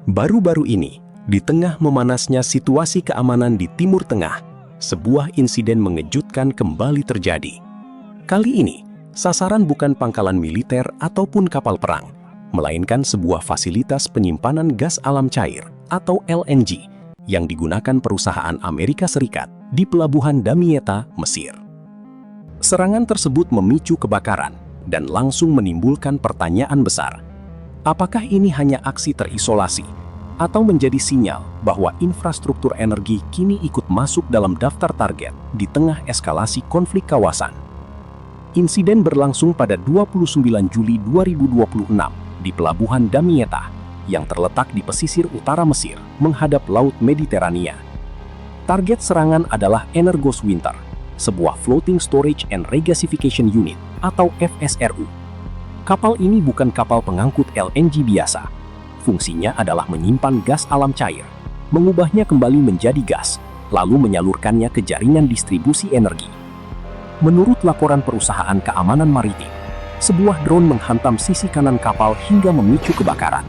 Baru-baru ini, di tengah memanasnya situasi keamanan di Timur Tengah, sebuah insiden mengejutkan kembali terjadi. Kali ini, sasaran bukan pangkalan militer ataupun kapal perang, melainkan sebuah fasilitas penyimpanan gas alam cair atau LNG yang digunakan perusahaan Amerika Serikat di Pelabuhan Damietta, Mesir. Serangan tersebut memicu kebakaran dan langsung menimbulkan pertanyaan besar. Apakah ini hanya aksi terisolasi atau menjadi sinyal bahwa infrastruktur energi kini ikut masuk dalam daftar target di tengah eskalasi konflik kawasan? Insiden berlangsung pada 29 Juli 2026 di Pelabuhan Damietta yang terletak di pesisir utara Mesir menghadap Laut Mediterania. Target serangan adalah Energos Winter, sebuah Floating Storage and Regasification Unit atau FSRU. Kapal ini bukan kapal pengangkut LNG biasa. Fungsinya adalah menyimpan gas alam cair, mengubahnya kembali menjadi gas, lalu menyalurkannya ke jaringan distribusi energi. Menurut laporan perusahaan keamanan maritim, sebuah drone menghantam sisi kanan kapal hingga memicu kebakaran.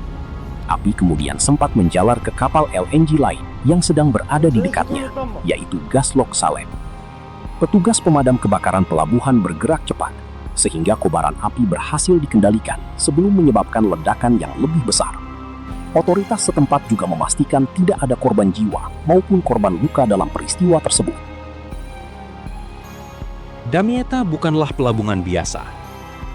Api kemudian sempat menjalar ke kapal LNG lain yang sedang berada di dekatnya, yaitu Gaslok Salem. Petugas pemadam kebakaran pelabuhan bergerak cepat, sehingga kobaran api berhasil dikendalikan sebelum menyebabkan ledakan yang lebih besar. Otoritas setempat juga memastikan tidak ada korban jiwa maupun korban luka dalam peristiwa tersebut. Damietta bukanlah pelabuhan biasa.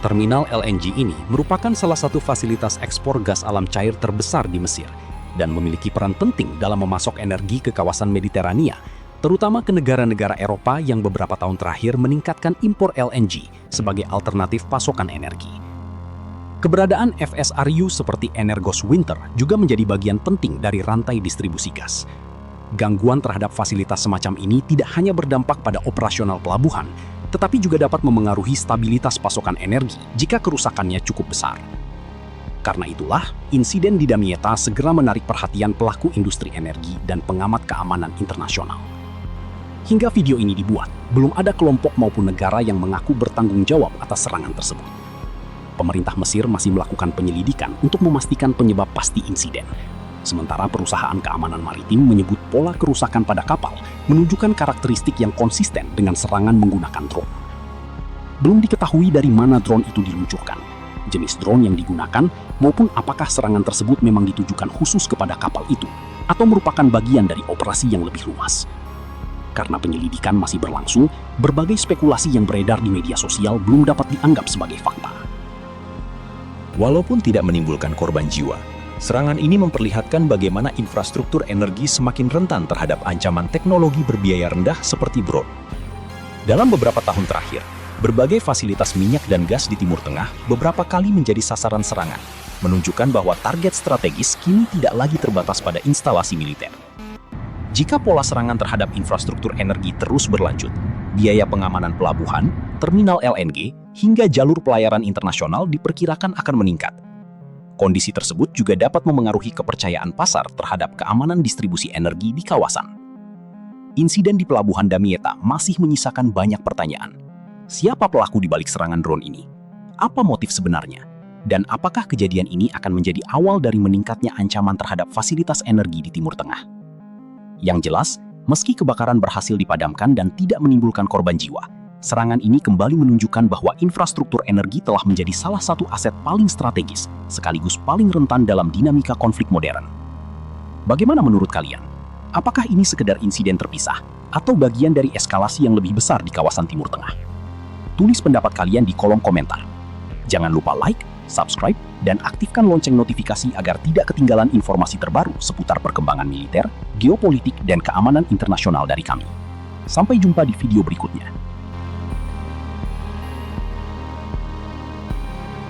Terminal LNG ini merupakan salah satu fasilitas ekspor gas alam cair terbesar di Mesir dan memiliki peran penting dalam memasok energi ke kawasan Mediterania, terutama ke negara-negara Eropa yang beberapa tahun terakhir meningkatkan impor LNG sebagai alternatif pasokan energi. Keberadaan FSRU seperti Energos Winter juga menjadi bagian penting dari rantai distribusi gas. Gangguan terhadap fasilitas semacam ini tidak hanya berdampak pada operasional pelabuhan, tetapi juga dapat memengaruhi stabilitas pasokan energi jika kerusakannya cukup besar. Karena itulah, insiden di Damietta segera menarik perhatian pelaku industri energi dan pengamat keamanan internasional. Hingga video ini dibuat, belum ada kelompok maupun negara yang mengaku bertanggung jawab atas serangan tersebut. Pemerintah Mesir masih melakukan penyelidikan untuk memastikan penyebab pasti insiden. Sementara perusahaan keamanan maritim menyebut pola kerusakan pada kapal menunjukkan karakteristik yang konsisten dengan serangan menggunakan drone. Belum diketahui dari mana drone itu diluncurkan, jenis drone yang digunakan, maupun apakah serangan tersebut memang ditujukan khusus kepada kapal itu, atau merupakan bagian dari operasi yang lebih luas. Karena penyelidikan masih berlangsung, berbagai spekulasi yang beredar di media sosial belum dapat dianggap sebagai fakta. Walaupun tidak menimbulkan korban jiwa, serangan ini memperlihatkan bagaimana infrastruktur energi semakin rentan terhadap ancaman teknologi berbiaya rendah seperti drone. Dalam beberapa tahun terakhir, berbagai fasilitas minyak dan gas di Timur Tengah beberapa kali menjadi sasaran serangan, menunjukkan bahwa target strategis kini tidak lagi terbatas pada instalasi militer. Jika pola serangan terhadap infrastruktur energi terus berlanjut, biaya pengamanan pelabuhan, terminal LNG, hingga jalur pelayaran internasional diperkirakan akan meningkat. Kondisi tersebut juga dapat memengaruhi kepercayaan pasar terhadap keamanan distribusi energi di kawasan. Insiden di Pelabuhan Damietta masih menyisakan banyak pertanyaan. Siapa pelaku di balik serangan drone ini? Apa motif sebenarnya? Dan apakah kejadian ini akan menjadi awal dari meningkatnya ancaman terhadap fasilitas energi di Timur Tengah? Yang jelas, meski kebakaran berhasil dipadamkan dan tidak menimbulkan korban jiwa, serangan ini kembali menunjukkan bahwa infrastruktur energi telah menjadi salah satu aset paling strategis, sekaligus paling rentan dalam dinamika konflik modern. Bagaimana menurut kalian? Apakah ini sekedar insiden terpisah, atau bagian dari eskalasi yang lebih besar di kawasan Timur Tengah? Tulis pendapat kalian di kolom komentar. Jangan lupa like, subscribe, dan aktifkan lonceng notifikasi agar tidak ketinggalan informasi terbaru seputar perkembangan militer, geopolitik, dan keamanan internasional dari kami. Sampai jumpa di video berikutnya.